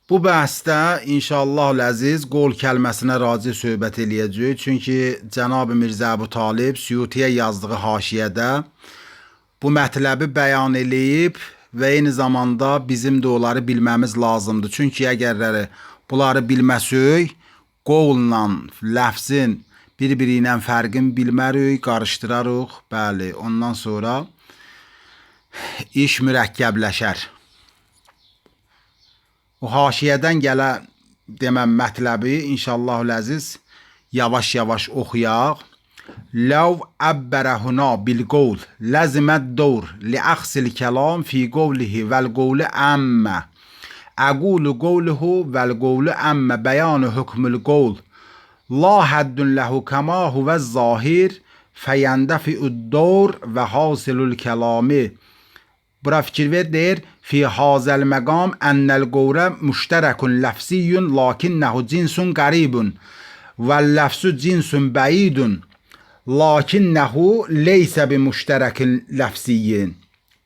Bu bəhsdə inşallah-ləziz qol kəlməsinə raci söhbət eləyəcəyik. Çünki Cənab-ı Mirzə Əbu Talib Suyutiyə yazdığı haşiyədə bu mətləbi bəyan eləyib və eyni zamanda bizim də onları bilməmiz lazımdır. Çünki əgərləri bunları bilməsək, qovlla ləfzin bir-biri ilə fərqini bilmərik, qarışdırarıq. Bəli, ondan sonra iş mürəkkəbləşər. O haşiyədən gələn deməm mətləbi inşallah-ləziz yavaş-yavaş oxuyaq. Ləv əbbərə huna bil qovl ləzimət dövr liəxsil kəlam fi qovlihi vəl qovli əmmə əqulu qovluhu vəl qovlu əmmə bəyanı hükmül qovl la həddün ləhu kəma huvə zahir fəyəndəfi'ud dövr və hasilul kəlami. Bura fikir ver, deyir fi hazəl məqam ennəl qovlə müştərəkun ləfsiyyun lakinnəhu cinsun qaribun və ləfsu cinsun bəyidun lakinnəhu leysə bi müştərəkin ləfsiyyin.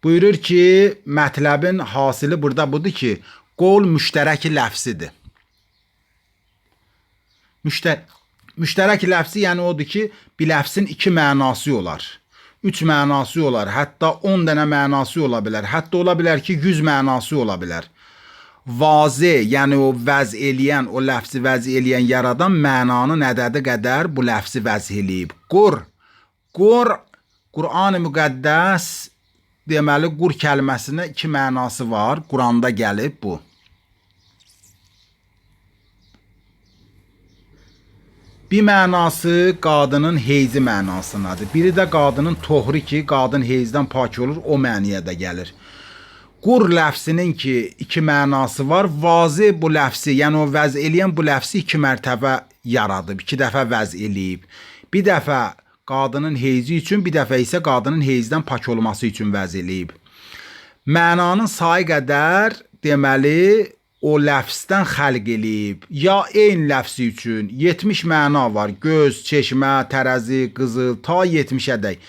Buyurur ki, mətləbin hasili burada budur ki, qol müştərəki ləfsidir. Müştərək ləfsi yəni odur ki, bir ləfsin iki mənası olar. 3 mənası olar, hətta 10 dənə mənası ola bilər, hətta ola bilər ki 100 mənası ola bilər. Vazı, yəni o vəz eləyən, o ləfzi vəz eləyən yaradan mənanın ədədi qədər bu ləfzi vəz eləyib. Qur'an-ı müqəddəs deməli qur kəlməsinə 2 mənası var, Quranda gəlib bu. Bir mənası qadının heyzi mənasındadır. Biri də qadının tohru ki, qadın heyzdən pak olur, o məniyə də gəlir. Qur ləfsinin ki, 2 mənası var. Vazı bu ləfsi, yəni o vəz eləyən bu ləfsi 2 mərtəbə yaradıb, 2 dəfə vəz eləyib. Bir dəfə qadının heyzi üçün, bir dəfə isə qadının heyzdən pak olması üçün vəz eləyib. Mənanın sayı qədər deməli o ləfsdən xəlq eləyib. Ya eyni ləfsi üçün 70 məna var. Göz, çeşmə, tərəzi, qızıl, ta 70-ədək.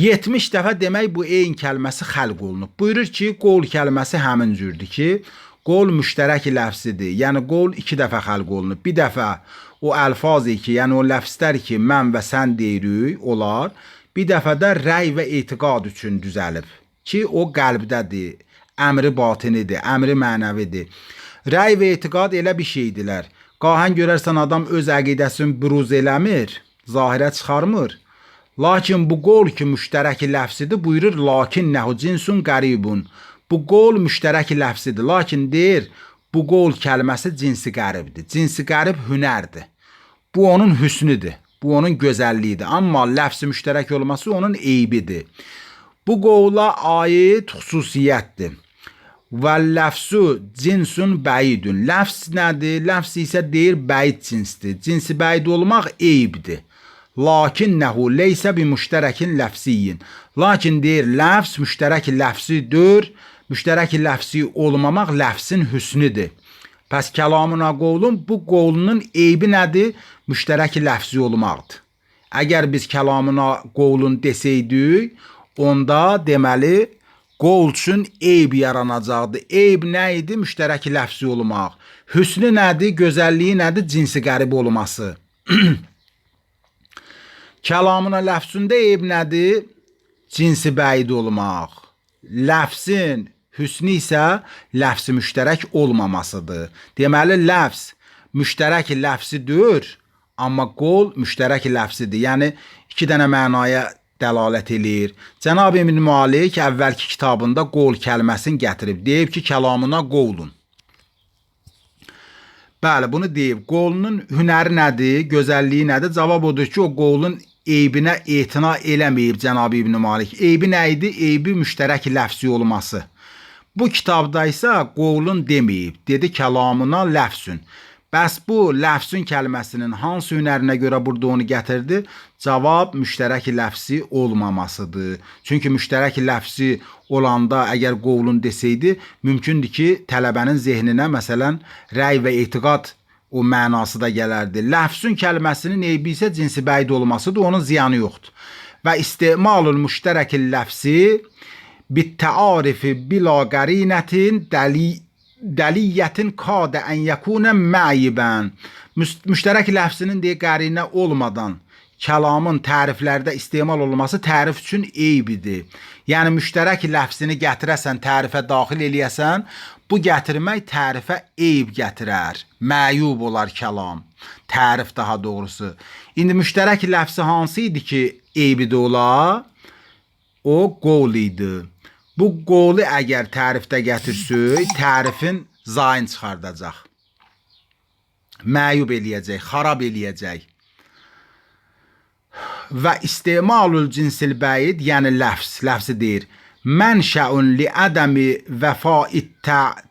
70 dəfə demək bu eyni kəlməsi xəlq olunub. Buyurur ki, qol kəlməsi həmin cürdür ki, qol müştərək ləfsidir. Yəni qol 2 dəfə xəlq olunub. Bir dəfə o əlfazı ki, yəni o ləfslər ki, mən və sən deyirik, olar. Bir dəfə də rəy və etiqad üçün düzəlib. Ki, o qəlbdədir, əmri batinidir, əmri mənəvidir. Rəy və etiqad elə bir şeydilər. Qahən görərsən adam öz əqidəsini büruz eləmir, zahirə çıxarmır. Lakin bu qol ki, müştərək ləfsidir, buyurur, lakin nəhu cinsun qaribun. Bu qol müştərək ləfsidir, lakin deyir, bu qol kəlməsi cinsi qəribdir. Cinsi qərib hünərdir. Bu onun hüsnüdür, bu onun gözəlliyidir. Amma ləfsi müştərək olması onun eybidir. Bu qovla aid xüsusiyyətdir. Və ləfsu cinsun bəyidun. Ləfs nədir? Ləfs isə deyir bəyid cinsdir. Cinsi bəyid olmaq eyibdir. Lakinnəhu leysə bi müştərəkin ləfsiyyin. Lakin deyir ləfs müştərək ləfsidir. Müştərək ləfsi olmamaq ləfsin hüsnüdür. Pəs kəlamına qovlun, bu qovlunun eybi nədir? Müştərək ləfsi olmaqdır. Əgər biz kəlamına qovlun desəydik, onda deməli qol üçün eyb yaranacaqdı. Eyb nə idi? Müştərək ləfsi olmaq. Hüsnü nədir? Gözəlliyi nədir? Cinsi qərib olması. Kəlamına ləfsündə eyb nədir? Cinsi bəyid olmaq. Ləfsin hüsnü isə ləfsi müştərək olmamasıdır. Deməli, ləfs müştərək ləfsidir, amma qol müştərək ləfsidir. Yəni, 2 dənə mənaya dəlalət eləyir. Cənab-ı İbn Malik əvvəlki kitabında qol kəlməsini gətirib. Deyib ki, kəlamına qovlun. Bəli, bunu deyib. Qolunun hünəri nədir? Gözəlliyi nədir? Cavab odur ki, o qolun eybinə etina eləməyib Cənab-ı İbn Malik. Eybi nə idi? Eybi müştərək ləfsi olması. Bu kitabda isə qolun deməyib. Dedi, kəlamına ləfsün. Bəs bu ləfsün kəlməsinin hansı hünərinə görə burada onu gətirdi? Cavab müştərək ləfsi olmamasıdır. Çünki müştərək ləfsi olanda əgər qovlun desəydi, mümkündür ki, tələbənin zehninə məsələn rəy və etiqad o mənası da gələrdi. Ləfsün kəlməsinin eybi isə cinsi bəyid olmasıdır, onun ziyanı yoxdur. Və istemalul müştərək ləfsi bit təarifi bila qərinətin dəliyyətin kadə ən yəkunə məibən. Müştərək ləfzinin deyə qərinə olmadan kəlamın təriflərdə istemal olması tərif üçün eybidir. Yəni müştərək ləfzini gətirəsən, tərifə daxil eləyəsən, bu gətirmək tərifə eyb gətirər. Məyub olar kəlam. Tərif daha doğrusu. İndi müştərək ləfzi hansı idi ki, eybi də ola? O qol idi. Bu qolu əgər tərifdə gətirsək, tərifin zayin çıxardacaq. Məyub eləyəcək, xarab eləyəcək. Və istemalul cinsil bəyid, yəni ləfzi deyir. Mənşəun li ədəmi vəfait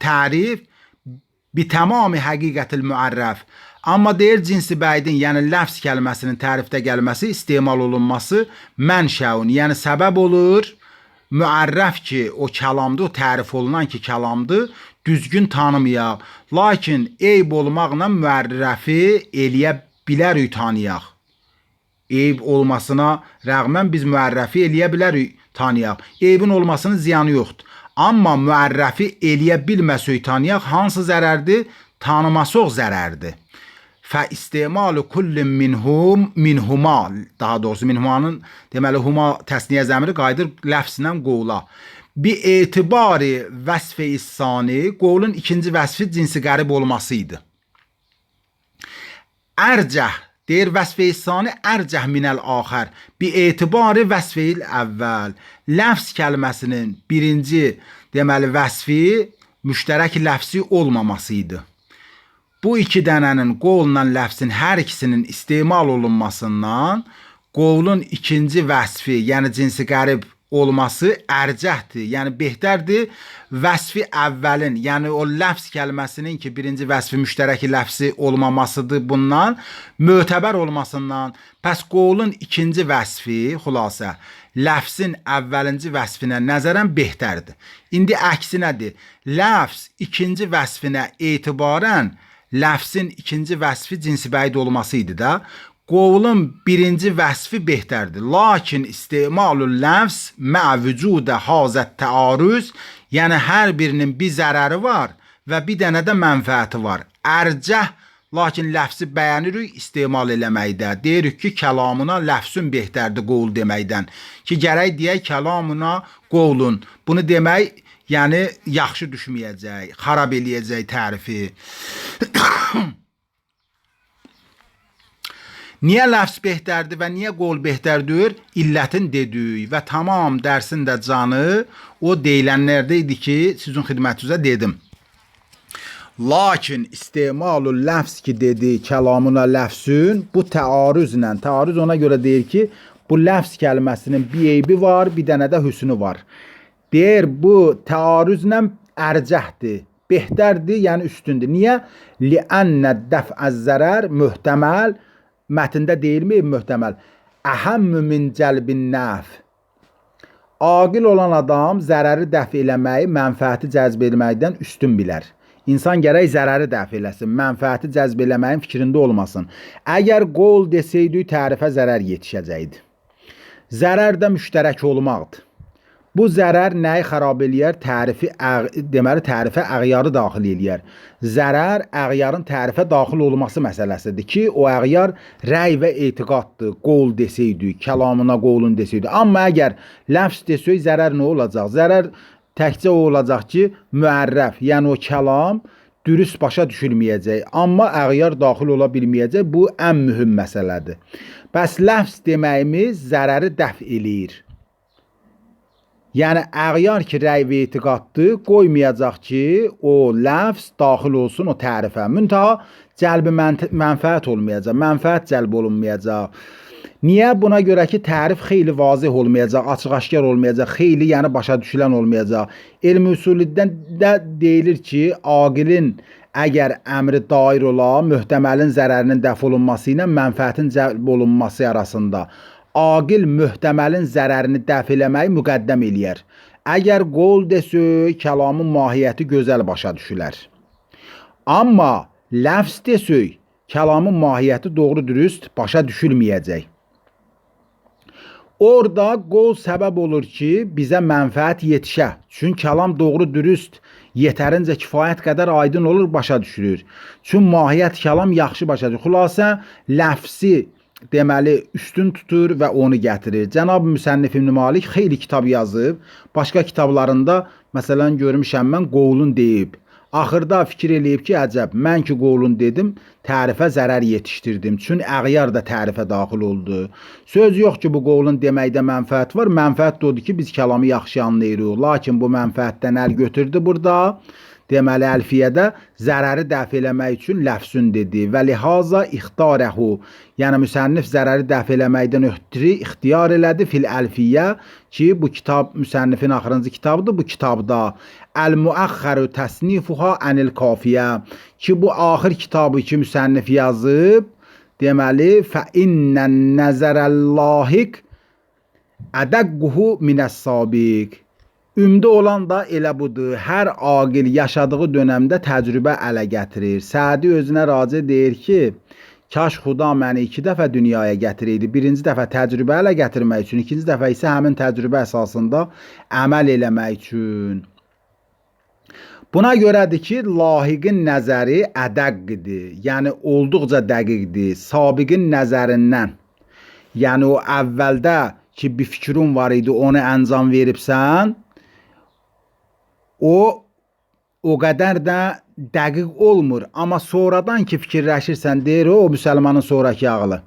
tərif bi tamami həqiqətil müərrəf. Amma deyir cinsi bəyidin, yəni ləfz kəlməsinin tərifdə gəlməsi, istemal olunması mənşəun, yəni səbəb olur. Müərrəf ki, o kəlamdır, o tərif olunan ki, kəlamdır, düzgün tanımayaq. Lakin eyb olmaqla müərrəfi eləyə bilərik, tanıyaq. Eyb olmasına rəğmən biz müərrəfi eləyə bilərik, tanıyaq. Eybin olmasının ziyanı yoxdur. Amma müərrəfi eləyə bilməsək tanıyaq, hansı zərərdir? Tanımasıq zərərdir. Fə istemal kullin minhuma, daha doğrusu minhumanın deməli huma təsniyə zəmiri qayıdır ləfzlə qovla. Bi etibari vəsf-i sani, qovlun ikinci vəsfi cinsi qərib olması idi. Ərcəh deyir vəsf-i sani ərcəh minəl axər. Bi etibari vəsf-il əvvəl. Ləfz kəlməsinin birinci deməli vəsfi müştərək ləfzi olmaması idi. Bu iki dənənin qovla ləfzin hər ikisinin istemal olunmasından qovlun ikinci vəsfi, yəni cinsi qərib olması ərcəhdir, yəni behtərdir. Vəsfi əvvəlin, yəni o ləfz kəlməsinin ki, birinci vəsfi müştərək ləfzi olmamasıdır bundan, mötəbər olmasından. Pəs qovlun ikinci vəsfi, xülasə, ləfzin əvvəlinci vəsfinə nəzərən behtərdir. İndi əksinədir, ləfz ikinci vəsfinə etibarən ləfzin ikinci vəsfi cinsi bəyid olması idi da. Qovlun birinci vəsfi behtərdir. Lakin istemalul ləfz mə vücudə hazət təarüz, yəni hər birinin bir zərəri var və bir dənə də mənfəəti var. Ərcəh, lakin ləfzi bəyənirik istemal eləməkdə. Deyirik ki, kəlamına ləfzün behtərdir qovl deməkdən. Ki, gərək deyək kəlamına qovlun. Bunu demək yəni yaxşı düşməyəcək, xarab eləyəcək tərifi. Niyə ləfz behtərdir və niyə qol behtərdir? İllətin dedik və tamam dərsin də canı o deyilənlərdə idi ki, sizin xidmətinizə dedim. Lakin istemalul ləfz ki dedi, kəlamına ləfzün, bu təarüzlə, təarüz ona görə deyir ki, bu ləfz kəlməsinin bir eybi var, bir dənə də hüsnü var. Deyir, bu təarüzlə ərcəhdir, behtərdir, yəni üstündür. Niyə? Liənnə dəf'əz zərər möhtəməl, mətndə deyilmi möhtəməl? Əhəmmü min cəlbin nəf. Aqil olan adam zərəri dəf eləməyi, mənfəəti cəzb etməkdən üstün bilər. İnsan gərək zərəri dəf eləsin, mənfəəti cəzb eləməyin fikrində olmasın. Əgər qol desəydik, tərifə zərər yetişəcəkdir. Zərər də müştərək olmaqdır. Bu zərər nəyi xarab eləyər? Deməli, tərifə əğyarı daxil eləyər. Zərər əğyarın tərifə daxil olması məsələsidir ki, o əğyar rəy və etiqaddır. Qol desəydik, kəlamına qolun desəydik. Amma əgər ləfz desək, zərər nə olacaq? Zərər təkcə o olacaq ki, müərrəf, yəni o kəlam dürüst başa düşülməyəcək. Amma əğyar daxil ola bilməyəcək. Bu ən mühüm məsələdir. Bəs ləfz deməyimiz zərəri dəf eləyir. Yəni əğyar ki, rəy və etiqaddır, qoymayacaq ki, o ləfz daxil olsun o tərifə. Müntaha cəlbi mənfəət olmayacaq, mənfəət cəlb olunmayacaq. Niyə? Buna görə ki, tərif xeyli vazih olmayacaq, açıq-aşkar olmayacaq, xeyli yəni başa düşülən olmayacaq. Elm usulüdən də deyilir ki, aqilin əgər əmri dair ola, möhtəməlin zərərinin dəf olunması ilə mənfəətin cəlb olunması arasında aqil möhtəməlin zərərini dəf eləməyi müqəddəm eləyər. Əgər qol desək, kəlamın mahiyyəti gözəl başa düşülər. Amma ləfz desək, kəlamın mahiyyəti doğru dürüst başa düşülməyəcək. Orada qol səbəb olur ki, bizə mənfəət yetişə. Çünki kəlam doğru, dürüst, yetərincə kifayət qədər aydın olur, başa düşülür. Çünki mahiyyət kəlam yaxşı başa düşülür. Xülasə ləfsi deməli üstün tutur və onu gətirir. Cənab Müsənnif İbn Malik xeyli kitab yazıb. Başqa kitablarında məsələn görmüşəm mən qovlun deyib. Axırda fikir eləyib ki, əcəb, mən ki qovlun dedim, tərifə zərər yetişdirdim. Çünki əğyar da tərifə daxil oldu. Söz yox ki, bu qovlun deməkdə mənfəət var. Mənfəət də odur ki, biz kəlamı yaxşı anlayırıq. Lakin bu mənfəətdən əl götürdü burada. Deməli, əlfiyyədə zərəri dəf eləmək üçün ləfsün dedi. Və lihaza ixtarəhu. Yəni, müsənnif zərəri dəf eləməkdən ötürü ixtiyar elədi fil əlfiyyə ki, bu kitab müsənnifin axırıncı kitabıdır. Bu kitabda əl-müəxxəru təsnifuha ənil kafiyyə ki, bu axır kitabı ki, müsənnif yazıb, deməli, fə innən nəzərəl-lahiq ədəqquhu minəs-sabiq. Ümdə olan da elə budur. Hər aqil yaşadığı dönəmdə təcrübə ələ gətirir. Sədi özünə razı deyir ki, kaş Xuda məni 2 dəfə dünyaya gətirəydi. Birinci dəfə təcrübə ələ gətirmək üçün, ikinci dəfə isə həmin təcrübə əsasında əməl eləmək üçün. Buna görədir ki, lahiqin nəzəri ədəqqidir. Yəni, olduqca dəqiqdir. Sabiqin nəzərindən. Yəni, o əvvəldə ki, bir fikrin var idi, onu əncam veribsən, o qədər də dəqiq olmur. Amma sonradan ki fikirləşirsən, deyir o müsəlmanın sonraki ağlı.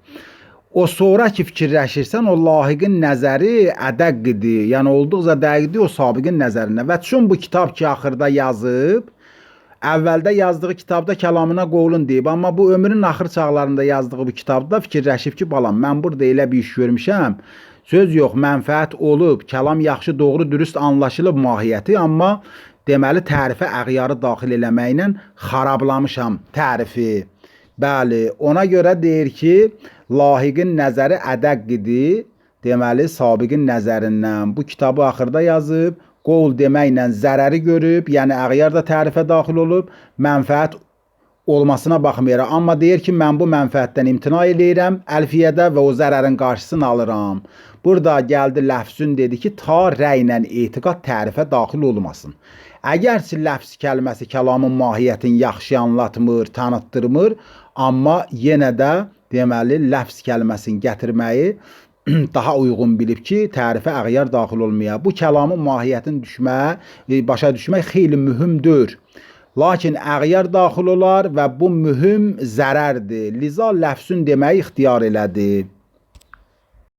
O sonra ki fikirləşirsən, o lahiqin nəzəri ədəqqidir. Yəni olduqca dəqiqdir o sabiqin nəzərinə. Və çün bu kitab ki axırda yazıb, əvvəldə yazdığı kitabda kəlamına qovlun deyib. Amma bu ömrün axır çağlarında yazdığı bu kitabda fikirləşib ki, balam, mən burada elə bir iş görmüşəm. Söz yox, mənfəət olub, kəlam yaxşı, doğru, dürüst anlaşılıb mahiyyəti, amma deməli tərifə əğyarı daxil eləməklə xarablamışam tərifi. Bəli, ona görə deyir ki, lahiqin nəzəri ədəqqidir, deməli sabiqin nəzərindən. Bu kitabı axırda yazıb, qol deməklə zərəri görüb, yəni əğyar da tərifə daxil olub, mənfəət olmasına baxmayaraq. Amma deyir ki, mən bu mənfəətdən imtina eləyirəm əlfiyyədə və o zərərin qarşısını alıram. Burada gəldi ləfsün dedi ki, ta rəylə etiqad tərifə daxil olmasın. Əgərçi ləfs kəlməsi kəlamın mahiyyətini yaxşı anlatmır, tanıtdırmır, amma yenə də deməli ləfs kəlməsini gətirməyi daha uyğun bilib ki, tərifə əğyar daxil olmaya. Bu kəlamın mahiyyətini başa düşmək xeyli mühümdür. Lakin əğyar daxil olar və bu mühüm zərərdir. Liza ləfsün deməyi ixtiyar elədi.